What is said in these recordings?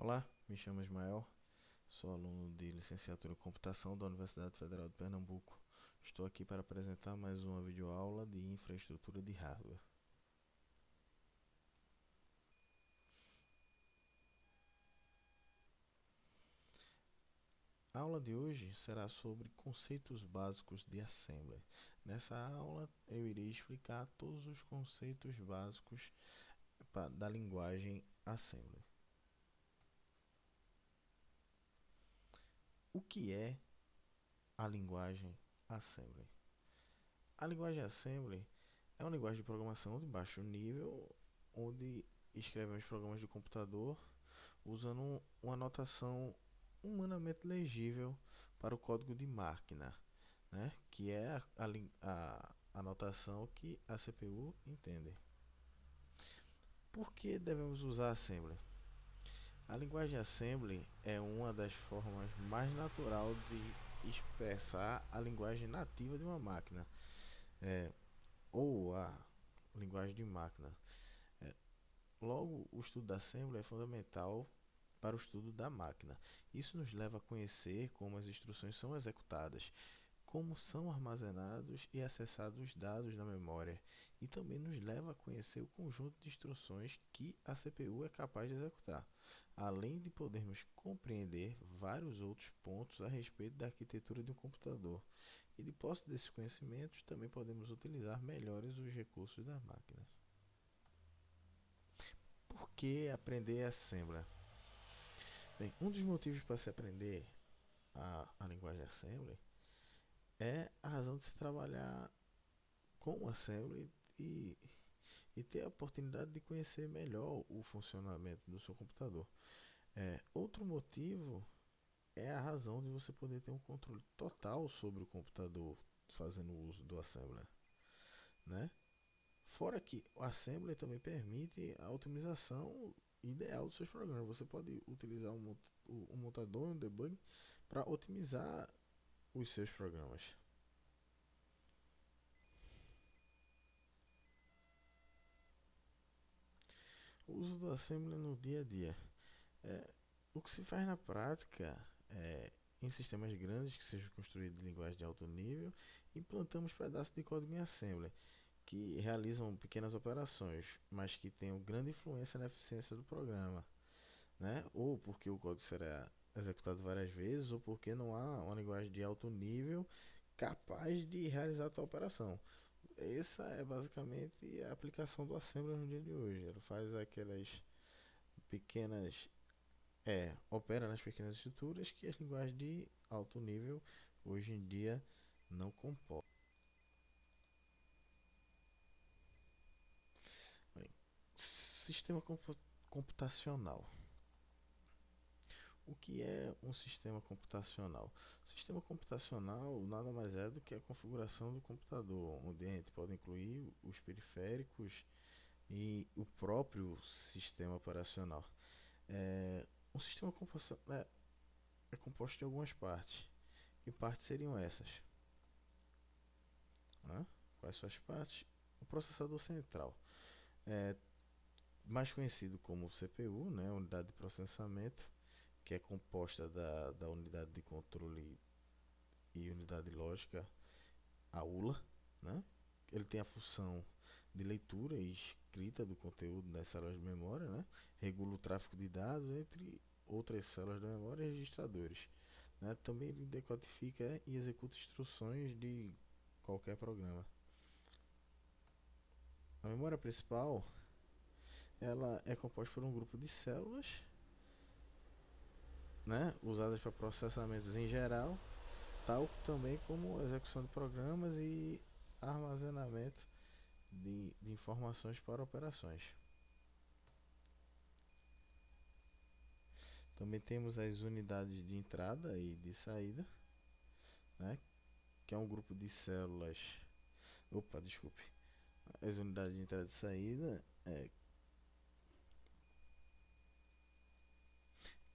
Olá, me chamo Ismael, sou aluno de licenciatura em computação da Universidade Federal de Pernambuco. Estou aqui para apresentar mais uma videoaula de infraestrutura de hardware. A aula de hoje será sobre conceitos básicos de Assembly. Nessa aula eu irei explicar todos os conceitos básicos da linguagem Assembly. O que é a linguagem Assembly? A linguagem Assembly é uma linguagem de programação de baixo nível, onde escrevemos programas de computador usando uma notação humanamente legível para o código de máquina, né? Que é a notação que a CPU entende. Por que devemos usar Assembly? A linguagem Assembly é uma das formas mais natural de expressar a linguagem nativa de uma máquina, ou a linguagem de máquina. Logo, o estudo da Assembly é fundamental para o estudo da máquina. Isso nos leva a conhecer como as instruções são executadas, como são armazenados e acessados os dados na memória, e também nos leva a conhecer o conjunto de instruções que a CPU é capaz de executar, além de podermos compreender vários outros pontos a respeito da arquitetura de um computador. E de posse desses conhecimentos, também podemos utilizar melhores os recursos das máquinas. Por que aprender Assembly? Bem, um dos motivos para se aprender a linguagem Assembly é a razão de se trabalhar com o Assembly e ter a oportunidade de conhecer melhor o funcionamento do seu computador. Outro motivo é a razão de você poder ter um controle total sobre o computador fazendo uso do Assembly, né? Fora que o Assembly também permite a otimização ideal dos seus programas. Você pode utilizar um montador, um debug, para otimizar os seus programas. O uso do Assembly no dia a dia. É, o que se faz na prática é, em sistemas grandes que sejam construídos em linguagem de alto nível, implantamos pedaços de código em Assembly que realizam pequenas operações, mas que tenham grande influência na eficiência do programa, né? Ou porque o código será executado várias vezes, ou porque não há uma linguagem de alto nível capaz de realizar tal operação. Essa é basicamente a aplicação do Assembly no dia de hoje. Ele faz aquelas pequenas opera nas pequenas estruturas que as linguagens de alto nível hoje em dia não comportam. Bem, sistema computacional. O que é um sistema computacional? O sistema computacional nada mais é do que a configuração do computador, onde a gente pode incluir os periféricos e o próprio sistema operacional. Um sistema computacional é composto de algumas partes. Que partes seriam essas? Né? Quais são as partes? O processador central, é mais conhecido como CPU, né, unidade de processamento, que é composta da unidade de controle e unidade lógica, a ULA, né? Ele tem a função de leitura e escrita do conteúdo das células de memória, né? Regula o tráfego de dados entre outras células da memória e registradores, né? Também ele decodifica e executa instruções de qualquer programa. A memória principal ela é composta por um grupo de células, né, usadas para processamentos em geral, tal também como execução de programas e armazenamento de informações para operações. Também temos as unidades de entrada e de saída, né, que é um grupo de células. Opa, desculpe. As unidades de entrada e saída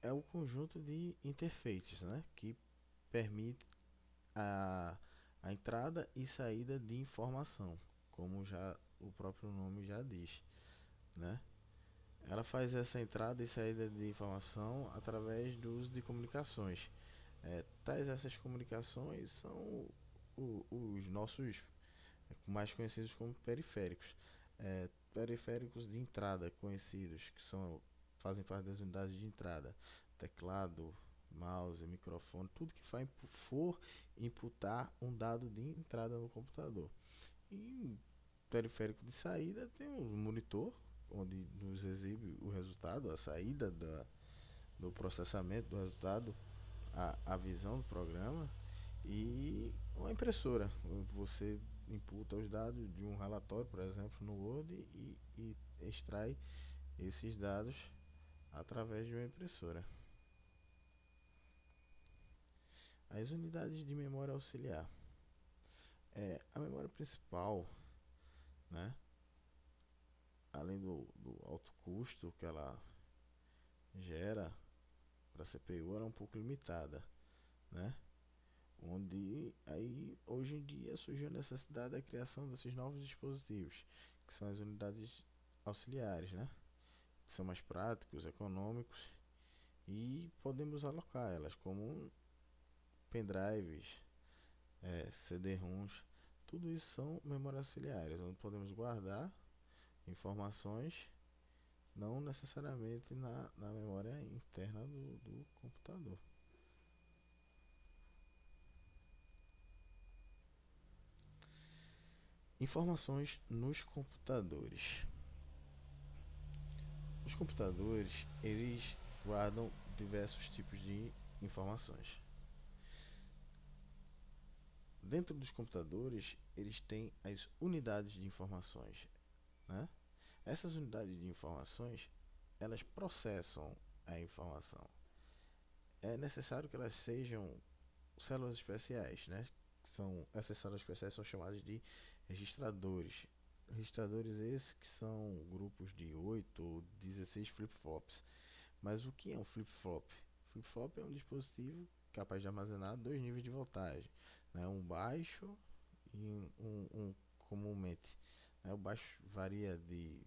é o conjunto de interfaces, né, que permite a, a entrada e saída de informação, como já o próprio nome já diz, né? Ela faz essa entrada e saída de informação através do uso de comunicações. Tais essas comunicações são os nossos mais conhecidos como periféricos. Periféricos de entrada conhecidos, que fazem parte das unidades de entrada: teclado, mouse, microfone, tudo que for imputar um dado de entrada no computador. E periférico de saída tem um monitor, onde nos exibe o resultado, a saída do processamento do resultado, a visão do programa, e uma impressora. Você imputa os dados de um relatório, por exemplo, no Word e extrai esses dados através de uma impressora. As unidades de memória auxiliar. A memória principal, né, além do alto custo que ela gera para a CPU, ela é um pouco limitada, né? Onde aí hoje em dia surgiu a necessidade da criação desses novos dispositivos, que são as unidades auxiliares, né? Que são mais práticos, econômicos, e podemos alocar elas como pendrives, CD-ROMs. Tudo isso são memórias auxiliares, onde podemos guardar informações, não necessariamente na memória interna do computador. Informações nos computadores. Os computadores, eles guardam diversos tipos de informações. Dentro dos computadores, eles têm as unidades de informações, né? Essas unidades de informações, elas processam a informação. É necessário que elas sejam células especiais, né? Essas células especiais são chamadas de registradores. Registradores esses que são grupos de 8 ou 16 flip-flops. Mas o que é um flip-flop? Flip-flop é um dispositivo capaz de armazenar dois níveis de voltagem, né? Um baixo e um comumente. O baixo varia de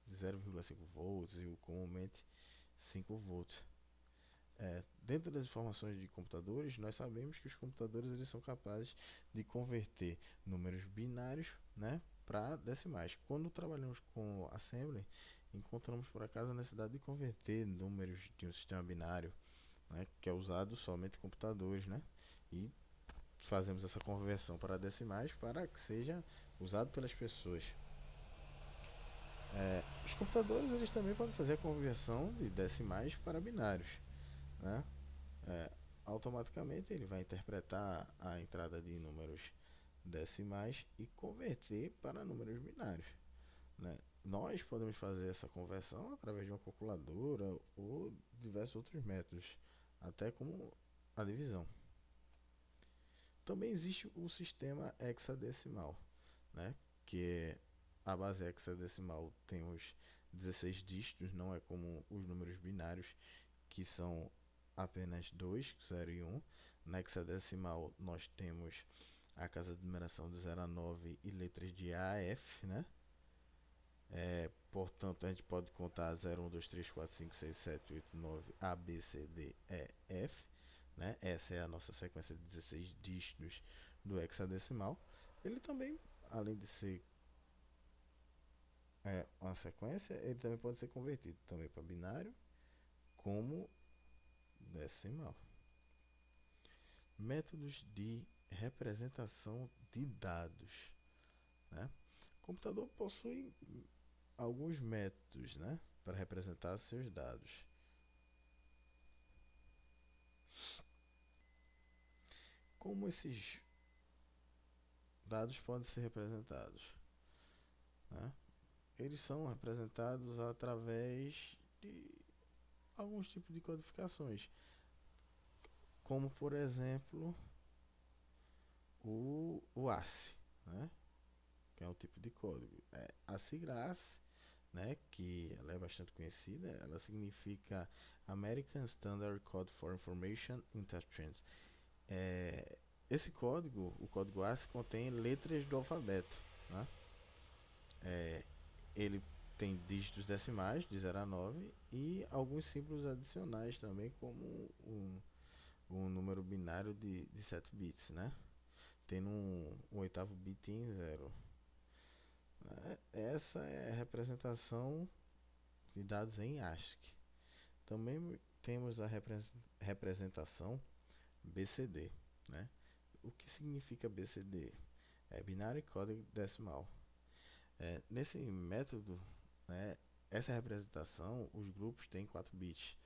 0,5 volts e o comumente 5 volts. Dentro das informações de computadores, nós sabemos que os computadores eles são capazes de converter números binários, né, para decimais. Quando trabalhamos com assembly, encontramos por acaso a necessidade de converter números de um sistema binário, né, que é usado somente em computadores, né, e fazemos essa conversão para decimais para que seja usado pelas pessoas. Os computadores eles também podem fazer a conversão de decimais para binários, né? É, Automaticamente ele vai interpretar a entrada de números decimais e converter para números binários, né? Nós podemos fazer essa conversão através de uma calculadora ou diversos outros métodos, até como a divisão. Também existe o sistema hexadecimal, né? Que a base hexadecimal tem os 16 dígitos, não é como os números binários, que são apenas 2, 0 e 1. Na hexadecimal nós temos a casa de numeração de 0 a 9 e letras de A a F, né? Portanto, a gente pode contar 0, 1, 2, 3, 4, 5, 6, 7, 8, 9, A, B, C, D, E, F. Né? Essa é a nossa sequência de 16 dígitos do hexadecimal. Ele também, além de ser uma sequência, ele também pode ser convertido também para binário como decimal. Métodos de representação de dados, né? O computador possui alguns métodos, né, para representar seus dados. Como esses dados podem ser representados, né? Eles são representados através de alguns tipos de codificações, como por exemplo o ASCII, né? Que é um tipo de código. A sigla ASCII, né, que ela é bastante conhecida, ela significa American Standard Code for Information Interchange. Esse código, o código ASCII, contém letras do alfabeto, né? Ele tem dígitos decimais de 0 a 9 e alguns símbolos adicionais também, como um número binário de 7 bits, né? Tendo um oitavo bit em zero. Essa é a representação de dados em ASCII. Também temos a representação BCD, né? O que significa BCD? É binário código decimal. Nesse método, né, essa representação, os grupos têm 4 bits,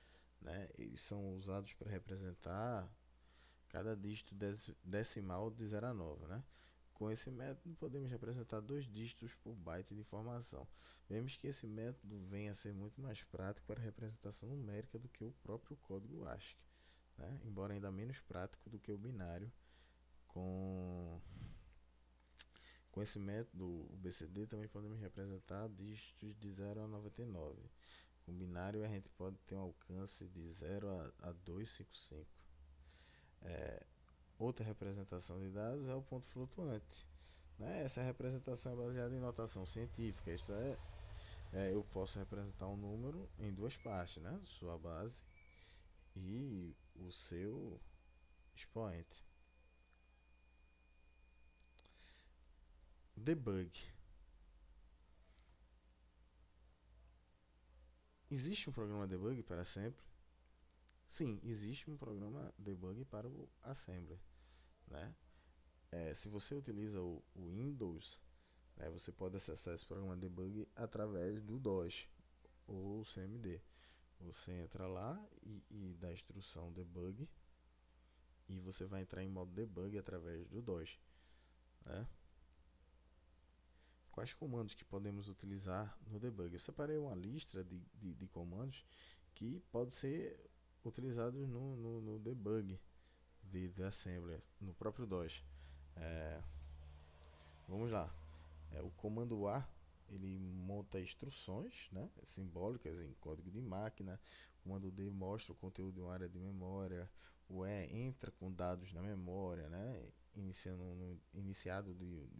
né? Eles são usados para representar cada dígito decimal de 0 a 9, né? Com esse método, podemos representar 2 dígitos por byte de informação. Vemos que esse método vem a ser muito mais prático para a representação numérica do que o próprio código ASCII, né? Embora ainda menos prático do que o binário. Com esse método, o BCD, também podemos representar dígitos de 0 a 99. Com binário, a gente pode ter um alcance de 0 a 255. Outra representação de dados é o ponto flutuante, né? Essa representação é baseada em notação científica, isto eu posso representar um número em duas partes, né? Sua base e o seu expoente. Debug. Existe um programa debug para sempre? Sim, existe um programa debug para o Assembler, né? Se você utiliza o Windows, né, você pode acessar esse programa debug através do DOS ou CMD. Você entra lá e dá a instrução debug e você vai entrar em modo debug através do DOS, né? Quais comandos que podemos utilizar no debug? Eu separei uma lista de comandos que podem ser utilizados no debug de Assembler, no próprio DOS. Vamos lá. O comando A, ele monta instruções, né, simbólicas em código de máquina. O comando D mostra o conteúdo de uma área de memória. O E entra com dados na memória, né, iniciado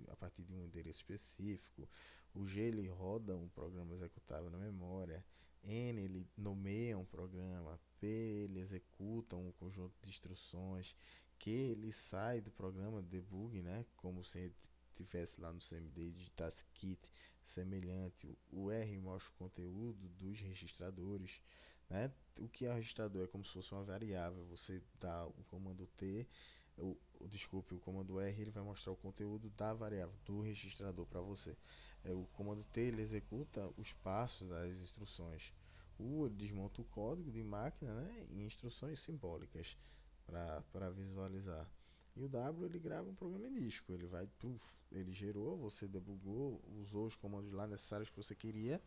a partir de um endereço específico. O G, ele roda um programa executável na memória. N, ele nomeia um programa. P, ele executa um conjunto de instruções. Q, ele sai do programa debug, né, como se tivesse lá no CMD, digitasse kit semelhante. O R mostra o conteúdo dos registradores, né? O que é o registrador? É como se fosse uma variável. Você dá o comando T, o comando R, ele vai mostrar o conteúdo da variável do registrador para você. O comando T, ele executa os passos das instruções. O ele desmonta o código de máquina, né, em instruções simbólicas para visualizar. E o W, ele grava um programa em disco. Ele vai, ele gerou, você debugou, usou os comandos lá necessários que você queria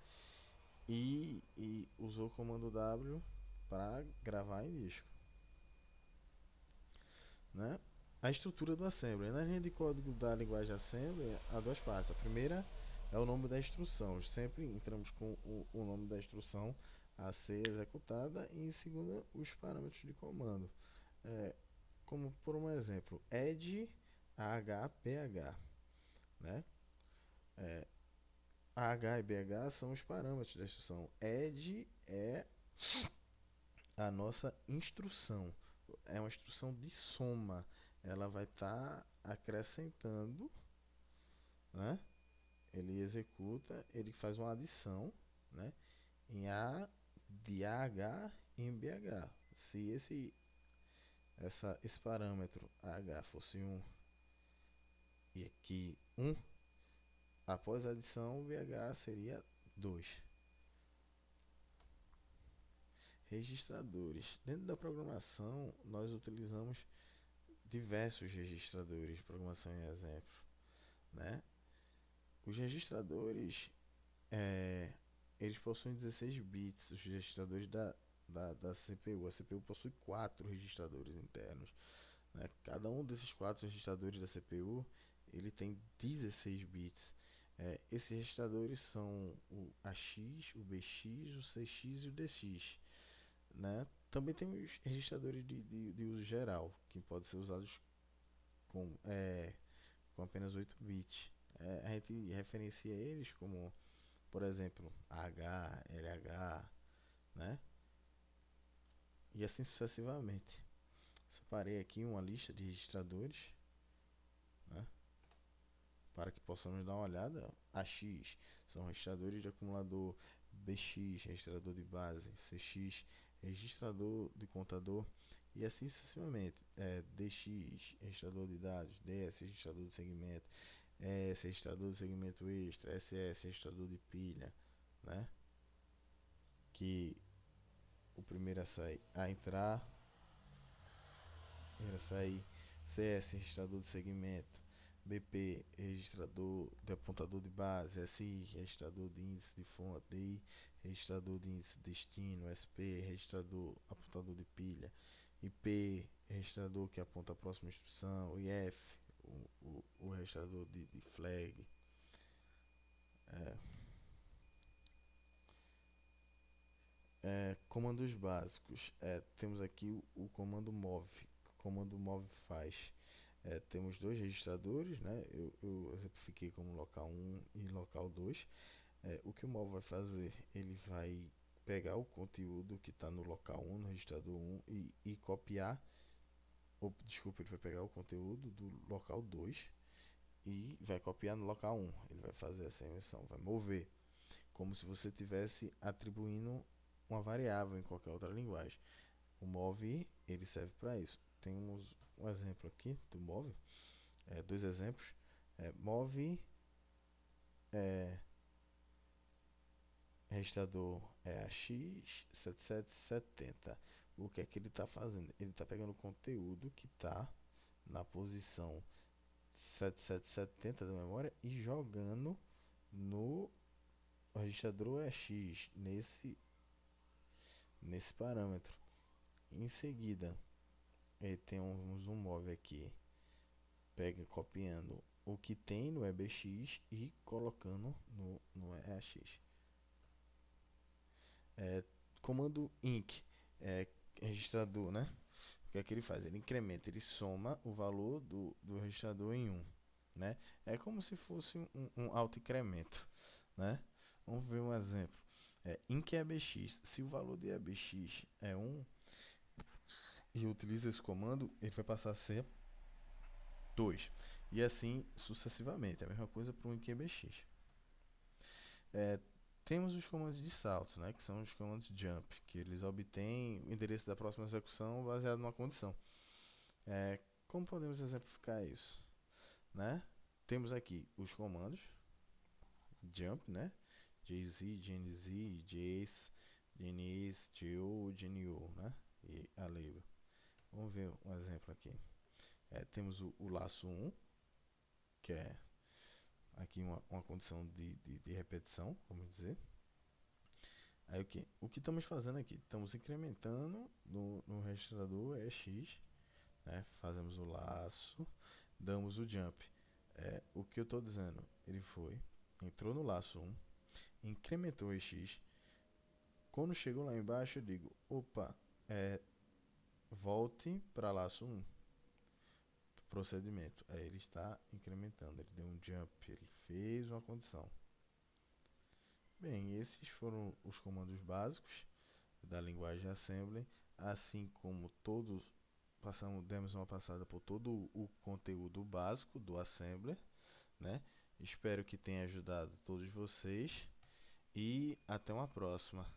e usou o comando W para gravar em disco, né? A estrutura do Assembler. Na linha de código da linguagem Assembler, há duas partes. A primeira é o nome da instrução. Sempre entramos com o nome da instrução a ser executada e em segunda os parâmetros de comando. Como por um exemplo, add AHPH, né? AH e BH são os parâmetros da instrução. Add é a nossa instrução. É uma instrução de soma. Ela vai estar acrescentando, né? Ele executa, ele faz uma adição, né, em A de AH em BH. Se esse parâmetro AH fosse 1 e aqui 1, após a adição, o BH seria 2. Registradores. Dentro da programação, nós utilizamos diversos registradores de programação em exemplo, né? Os registradores, eles possuem 16 bits, os registradores da CPU. A CPU possui 4 registradores internos, né? Cada um desses 4 registradores da CPU, ele tem 16 bits. Esses registradores são o AX, o BX, o CX e o DX, né? Também temos registradores de uso geral, que podem ser usados com apenas 8 bits. A gente referencia eles como, por exemplo, H, LH, né? E assim sucessivamente. Separei aqui uma lista de registradores, né? Para que possamos dar uma olhada. AX são registradores de acumulador, BX, registrador de base, CX, registrador de contador e assim sucessivamente. DX, registrador de dados, DS, registrador de segmento, ES, registrador de segmento extra, SS, registrador de pilha, né? Que o primeiro a entrar, primeiro a sair, CS, registrador de segmento, BP, registrador de apontador de base, SI, registrador de índice de fonte, DI, registrador de índice de destino, SP, registrador apontador de pilha, IP, registrador que aponta a próxima instrução, IF, o registrador de flag. É, Comandos básicos. Temos aqui o comando mov. O comando mov faz. Temos dois registradores, né? Eu exemplifiquei como local 1 e local 2. O que o mov vai fazer? Ele vai pegar o conteúdo que está no local 1, no registrador 1, e copiar. Desculpa, ele vai pegar o conteúdo do local 2 e vai copiar no local 1. Ele vai fazer essa inversão, vai mover, como se você estivesse atribuindo uma variável em qualquer outra linguagem. O move ele serve para isso. Temos um exemplo aqui do move, dois exemplos. Move registrador AX7770. O que é que ele está fazendo? Ele está pegando o conteúdo que está na posição 7770 da memória e jogando no registrador AX nesse parâmetro. Em seguida, temos um move aqui, copiando o que tem no EBX e colocando no EAX. Comando inc, registrador, né? O que é que ele faz? Ele incrementa, ele soma o valor do registrador em 1, né? É como se fosse um auto-incremento, né? Vamos ver um exemplo. Inc EBX, se o valor de EBX é 1 e utiliza esse comando, ele vai passar a ser 2. E assim sucessivamente. A mesma coisa para o inc EBX. Temos os comandos de salto, né, que são os comandos jump, que eles obtêm o endereço da próxima execução baseado numa condição. Como podemos exemplificar isso? Né? Temos aqui os comandos jump, né? JZ, GNZ, JACE, GNACE, GO, GNU, né? E a label. Vamos ver um exemplo aqui. Temos o laço 1, que é aqui uma condição de repetição, vamos dizer. Aí o que estamos fazendo aqui? Estamos incrementando no registrador EX, né? Fazemos o laço, damos o jump. O que eu estou dizendo? Ele entrou no laço 1, incrementou o EX. Quando chegou lá embaixo, eu digo: opa, volte para laço 1. Procedimento. Aí ele está incrementando, ele deu um jump, ele fez uma condição. Bem, esses foram os comandos básicos da linguagem Assembly, assim como demos uma passada por todo o conteúdo básico do Assembler, né? Espero que tenha ajudado todos vocês e até uma próxima.